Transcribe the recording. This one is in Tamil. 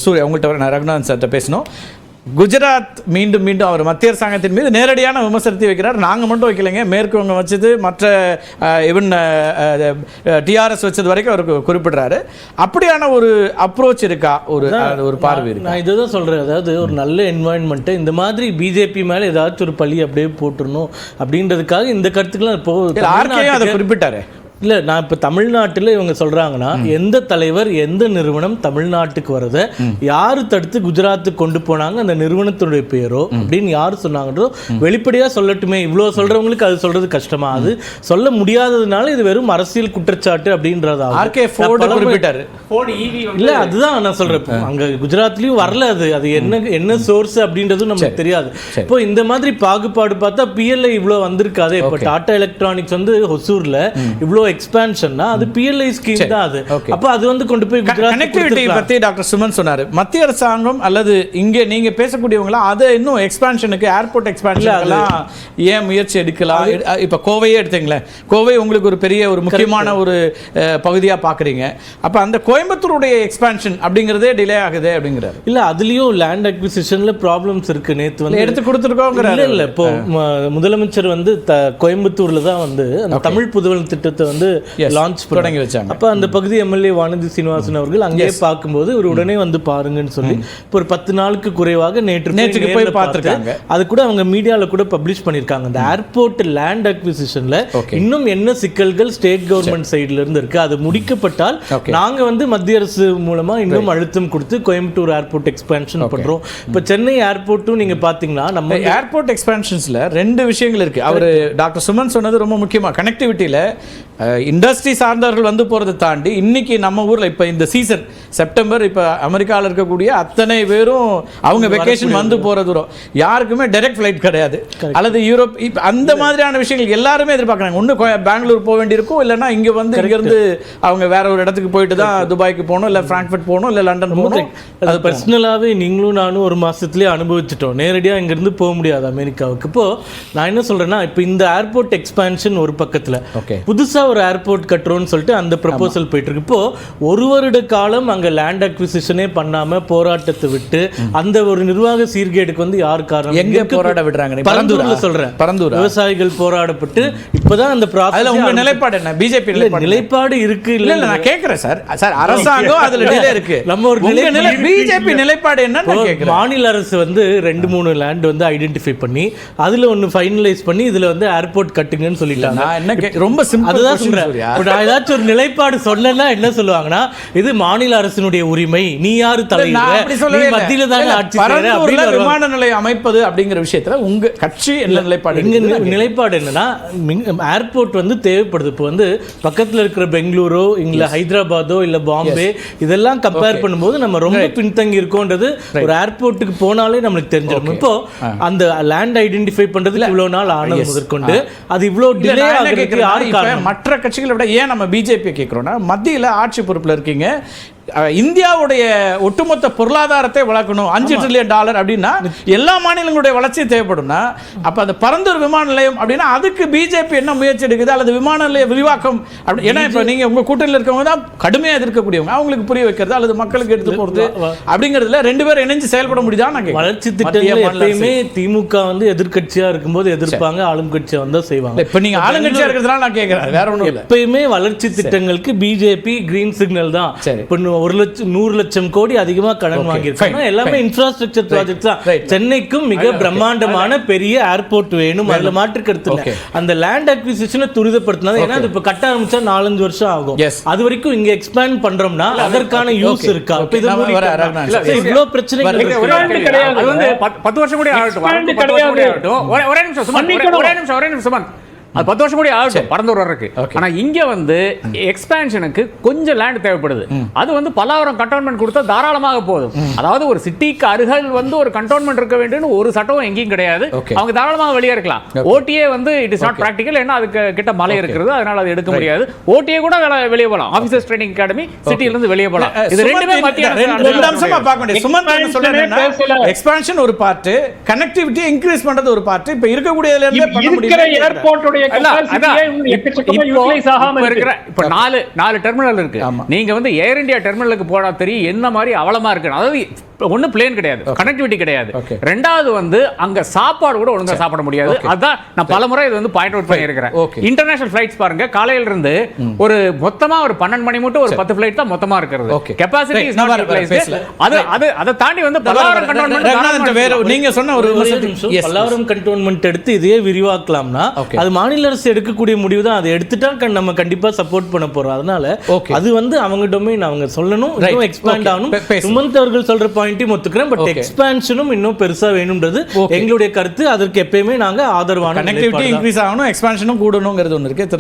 சூர்யா உங்கள்கிட்ட ரகுநாதன் சார்கிட்ட பேசணும். குஜராத் மீண்டும் அவர் மத்திய அரசாங்கத்தின் மீது நேரடியான விமர்சனத்தை வைக்கிறார். நாங்கள் மட்டும் வைக்கலைங்க, மேற்கு வங்கம் வச்சது, மற்ற ஈவன் டிஆர்எஸ் வச்சது வரைக்கும் அவருக்கு குறிப்பிடுறாரு. அப்படியான ஒரு அப்ரோச் இருக்கா, ஒரு பார்வை இருக்கு? நான் இதுதான் சொல்கிறேன். அதாவது ஒரு நல்ல என்வாயன்மெண்ட்டு இந்த மாதிரி பிஜேபி மேலே ஏதாச்சும் ஒரு பழி அப்படியே போட்டுருணும் அப்படின்றதுக்காக இந்த கருத்துக்கெல்லாம் இப்போ அதை குறிப்பிட்டாரு. இல்லை, நான் இப்போ தமிழ்நாட்டில் இவங்க சொல்கிறாங்கன்னா எந்த தலைவர் எந்த நிறுவனம் தமிழ்நாட்டுக்கு வரதை யார் தடுத்து குஜராத்துக்கு கொண்டு போனாங்க, அந்த நிறுவனத்துடைய பேரோ அப்படின்னு யார் சொன்னாங்கன்றோ வெளிப்படையாக சொல்லட்டுமே. இவ்வளோ சொல்கிறவங்களுக்கு அது சொல்கிறது கஷ்டமா? அது சொல்ல முடியாததுனால இது வெறும் அரசியல் குற்றச்சாட்டு அப்படின்றதா. இல்லை, அதுதான் நான் சொல்கிறேன். அங்கே குஜராத்லேயும் வரல. அது என்ன சோர்ஸ் அப்படின்றதும் நமக்கு தெரியாது. இப்போ இந்த மாதிரி பாகுபாடு பார்த்தா பிஎல்ஐ இவ்வளோ வந்திருக்காது. இப்போ டாடா எலக்ட்ரானிக்ஸ் வந்து ஹொசூரில் இவ்வளோ எக்ஸ்பான்ஷன்னா அது பிஎல்ஐ ஸ்கீம் தான். அது அப்ப அது வந்து கொண்டு போய் கனெக்டிவிட்டி பத்தி டாக்டர் சுமன் சொன்னாரு. மத்திய அரசாங்கம் அல்லது இங்க நீங்க பேசக்கூடியவங்களா அதை இன்னும் எக்ஸ்பான்ஷனுக்கு, ஏர்போர்ட் எக்ஸ்பான்ஷன் எல்லாம் ஏன் முயற்சி எடுக்கலாம்? இப்ப கோவையே எடுத்தீங்களேன். கோவை உங்களுக்கு ஒரு பெரிய ஒரு முக்கியமான ஒரு பகுதியா பாக்குறீங்க. அப்ப அந்த கோயம்புத்தூருடைய எக்ஸ்பான்ஷன் அப்படிங்கறதே டிலே ஆகுது அப்படிங்கிறாரு. இல்ல, அதுலயும் லேண்ட் அக்விசிஷன்ல ப்ராப்ளம்ஸ் இருக்கு. நேத்து வந்து எடுத்து கொடுத்துருக்கோங்கிறாரு. இல்ல, இப்போ முதலமைச்சர் வந்து கோயம்புத்தூர்ல தான் வந்து தமிழ் புதுவல் திட்டத்தை வந்து லான்ச் தொடங்கி வச்சாங்க. அப்ப அந்த பகுதி எம்எல்ஏ வானதி சீனிவாசன் அவர்கள் அங்கே பார்க்கும்போது ஒரு உடனே வந்து பாருங்கன்னு சொல்லி இப்போ ஒரு 10 நாளுக்கு குறைவாக நேற்றுக்கு போய் பார்த்துருக்காங்க. அது கூட அவங்க மீடியாவில் கூட பப்ளிஷ் பண்ணியிருக்காங்க. அந்த ஏர்போர்ட் லேண்ட் அக்விசிஷன்ல இன்னும் என்ன சிக்கல்கள் ஸ்டேட் கவர்மெண்ட் சைட்ல இருந்து இருக்கு, அது முடிக்கப்பட்டால் நாங்க வந்து மத்திய அரசு மூலமா இன்னும் அழுத்தம் கொடுத்து கோயம்புத்தூர் ஏர்போர்ட் எக்ஸ்பான்ஷன் பண்றோம். இப்போ சென்னை ஏர்போர்ட்டும் நீங்க பாத்தீங்கன்னா நம்ம ஏர்போர்ட் எக்ஸ்பான்ஷன்ஸ்ல 2 விஷயங்கள் இருக்கு. அவர் டாக்டர் சுமன் சொன்னது ரொம்ப முக்கியமா. கனெக்டிவிட்டியில இண்டஸ்ட்ரி சார்ந்தவர்கள் வந்து போகிறதை தாண்டி இன்னைக்கு நம்ம ஊரில் இப்போ இந்த சீசன் செப்டம்பர், இப்போ அமெரிக்காவில் இருக்கக்கூடிய அத்தனை பேரும் அவங்க வெக்கேஷன் வந்து போகிற தூரம் யாருக்குமே டைரக்ட் ஃப்ளைட் கிடையாது. அல்லது யூரோப் அந்த மாதிரியான விஷயங்கள் எல்லாருமே எதிர்பார்க்குறாங்க. ஒன்று பெங்களூர் போக வேண்டியிருக்கும், இல்லைன்னா இங்கே வந்து இங்கேருந்து அவங்க வேற ஒரு இடத்துக்கு போயிட்டு தான் துபாய்க்கு போகணும், இல்லை ஃப்ராங்க்ஃபர்ட் போகணும், இல்லை லண்டன் போகணும். அது பர்சனலாகவே நீங்களும் நானும் ஒரு மாதத்துலேயே அனுபவிச்சிட்டோம். நேரடியாக இங்கேருந்து போக முடியாது அமெரிக்காவுக்கு. இப்போது நான் என்ன சொல்கிறேன்னா, இப்போ இந்த ஏர்போர்ட் எக்ஸ்பான்ஷன் ஒரு பக்கத்தில் புதுசாக ஒரு ஏர்போர்ட் கட்டுறோம்னு சொல்லிட்டு அந்த ப்ரப்போசல் போயிட்டு இருக்கு. இப்போ 1 வருட காலம் அங்க லேண்ட் அக்விசிஷனே பண்ணாம போராட்டத்தை விட்டு அந்த ஒரு நிர்வாக சீர்கேடுக்கு வந்து யார் காரணம்? எங்க போராட விடுறாங்க? பரந்தூர்ல சொல்றேன். பரந்தூர் விவசாயிகள் போராடப்பட்டு இப்பதான் அந்த ப்ராசஸ். உங்க நிலைப்பாடு என்ன? பிஜேபி நிலைப்பாடு இருக்கு. இல்ல நான் கேக்குறேன் சார். சார் அரசாங்கம் அதுல டிலே இருக்கு. நம்ம ஒரு பிஜேபி நிலைப்பாடு என்ன? மாநில அரசு வந்து 2-3 லேண்ட் வந்து ஐடென்டிஃபை பண்ணி அதுல ஒன்னு ஃபைனலைஸ் பண்ணி இதுல வந்து ஏர்போர்ட் கட்டுங்கன்னு சொல்லிட்டாங்க. ரொம்ப சிம்பிள். ஏதாச்சும் ஒரு நிலைப்பாடு சொன்னா என்ன சொல்லுவாங்கன்னா, இது மாநில அரசினுடைய உரிமை, நீ யாரு தலைவர், மத்தியில தான் ஆட்சி செய்யற. விமான நிலையம் அமைப்பது அப்படிங்கிற விஷயத்துல உங்க கட்சி என்ன நிலைப்பாடு? எங்க நிலைப்பாடு என்னன்னா, ஏர்போர்ட் வந்து தேவைப்படுது. இப்போ வந்து பக்கத்துல இருக்கிற பெங்களூரோ இல்ல ஹைதராபாத்தோ இல்ல பாம்பே இதெல்லாம் கம்பேர் பண்ணும்போது நம்ம ரொம்ப பின்தங்கி இருக்கோன்றது ஒரு ஏர்போர்ட்டுக்கு போனாலே நம்மளுக்கு தெரிஞ்சிடும். இப்போ அந்த லேண்ட் ஐடென்டிஃபை பண்றதுக்கு இவ்வளவு நாள் ஆனது முதற்கொண்டு அது இவ்வளவு டிலே ஆகிறதுக்கு யாரு காரணம்? மற்ற கட்சிகளை விட ஏன் நம்ம பிஜேபி கேட்கிறோம்னா, மத்தியில் ஆட்சி பொறுப்பில் இருக்கீங்க, இந்தியாவுடைய ஒட்டுமொத்த பொருளாதாரத்தை வளர்க்கணும், $5 ட்ரில்லியன் அப்படின்னா எல்லா மாநிலங்களுடைய வளர்ச்சி தேவைப்படும்னா, அப்ப அந்த பரந்தூர் விமான நிலையம் அப்படின்னா அதுக்கு பிஜேபி என்ன முயற்சி எடுக்குது? அல்லது விமான நிலைய விரிவாக்கம் அப்படி ஏன்னா இப்ப நீங்க உங்க கூட்டணியில் இருக்கவங்க தான் கடுமையாக எதிர்க்கக்கூடியவங்க, அவங்களுக்கு புரிய வைக்கிறது அல்லது மக்களுக்கு எடுத்து போறது அப்படிங்கிறதுல 2 பேரும் இணைஞ்சு செயல்பட முடியுதா? வளர்ச்சி திட்டங்கள் எப்பயுமே திமுக வந்து எதிர்கட்சியா இருக்கும்போது எதிர்ப்பாங்க, ஆளும் கட்சியா வந்தா செய்வாங்க. இப்ப நீங்க ஆளுங்கட்சியா இருக்கிறதுனால நான் கேட்கிறேன், வேற ஒன்றும் இல்லை. எப்பயுமே வளர்ச்சி திட்டங்களுக்கு பிஜேபி கிரீன் சிக்னல் தான். 100 லட்சம் கோடி அதிகமா கடன் வாங்கியிருக்காங்க. எல்லாமே இன்ஃப்ராஸ்ட்ரக்சர் ப்ராஜெக்ட் தான். சென்னைக்கும் மிக பிரம்மாண்டமான பெரிய ஏர்போர்ட் வேணும், அதுல மாற்று கருத்து இல்லை. அந்த லேண்ட் அக்விசிஷனை துரிதப்படுத்தினது. ஏன்னா அது இப்ப கட்ட ஆரம்பிச்சா 4-5 வருஷம் ஆகும். அது வரைக்கும் இங்க எக்ஸ்பேண்ட் பண்றோம்னா அதற்கான யூஸ் இருக்கா? இவ்வளவு பிரச்சனைகள் அது வந்து 10 வருஷம் கூட ஆகட்டும். ஒரே நிமிஷம் அது 10 வருஷம் கூட ஆகட்டும் பரந்தூர் வர்றதுக்கு. ஆனா இங்க வந்து எக்ஸ்பான்ஷனுக்கு கொஞ்சம் லேண்ட் தேவைப்படுது. அது வந்து பல்லாவரம் கண்டோன்மெண்ட் கொடுத்தா தாராளமாக போதும். அதாவது ஒரு சிட்டிக்கு அருகில் வந்து ஒரு கண்டோன்மெண்ட் இருக்க வேண்டும் ஒரு சட்டம் எங்கேயும் கிடையாது. அவங்க தாராளமாக வெளியே இருக்கலாம். ஓடிஏ வந்து இட் இஸ் நாட் பிராக்டிகல். ஏன்னா அதுக்கு கிட்ட மலை இருக்கிறது, அதனால அது எடுக்க முடியாது. ஓடிஏ கூட வெளியே போகலாம். ஆஃபீசர்ஸ் ட்ரைனிங் அகாடமி சிட்டில இருந்து வெளியே போகலாம். இது ரெண்டுமே மத்திய அம்சமா பார்க்க வேண்டிய. சுமன் சொல்றேன்னா எக்ஸ்பான்ஷன் ஒரு பார்ட், கனெக்டிவிட்டி இன்கிரீஸ் பண்றது ஒரு பார்ட். இப்ப இருக்கக்கூடியதுல இருந்து பண்ண முடியும். ஏர்போர்ட்டுடைய அதனுடைய capacity-யே இன்னும் எக்கச்சக்கமா utilize ஆகாம இருக்கு. இப்ப நாலு டெர்மினல் இருக்கு. நீங்க வந்து ஏர் இந்தியா டெர்மினலுக்கு போனா தெரியும் என்ன மாதிரி அவலமா இருக்கு. அதாவது ஒண்ணு பிளேன் கிடையாது, கனெக்டிவிட்டி கிடையாது. ரெண்டாவது வந்து அங்க சாப்பாடு கூட ஒழுங்கா சாப்பிட முடியாது. அதான் நான் பலமுறை இது வந்து பாயிண்ட் அவுட் பண்ணியிருக்கிறேன். இன்டர்நேஷனல் ஃபிளைட்ஸ் பாருங்க, காலையில இருந்து ஒரு மொத்தமா ஒரு 12 மணி மட்டும் ஒரு 10 ஃபிளைட் தான் மொத்தமா இருக்கிறது. Capacity is not utilised. அதை தாண்டி வந்து பல்லாவரம் கண்டோன்மென்ட் நீங்க சொன்ன ஒரு பல்லாவரம் கண்டோன்மென்ட் எடுத்து இதையே விரிவாக்கலாம்னா அது மாநில அரசு எடுக்கக்கூடிய முடிவு தான். அதை எடுத்துட்டா நம்ம கண்டிப்பா சப்போர்ட் பண்ண போறோம். அதனால அது வந்து அவங்க டொமைன், அவங்க சொல்லணும், இன்னும் எக்ஸ்பேண்ட் ஆகணும். சுமந்த் அவர்கள் சொல்ற பாயிண்டையும் ஒத்துக்கிறேன். பட் எக்ஸ்பான்ஷனும் இன்னும் பெருசா வேணும்ன்றது எங்களுடைய கருத்து. அதற்கு எப்பயுமே நாங்க ஆதரவான கனெக்டிவிட்டி இன்க்ரீஸ் ஆகணும், எக்ஸ்பான்ஷனும் கூடணுங்கிறது ஒன்று இருக்கு.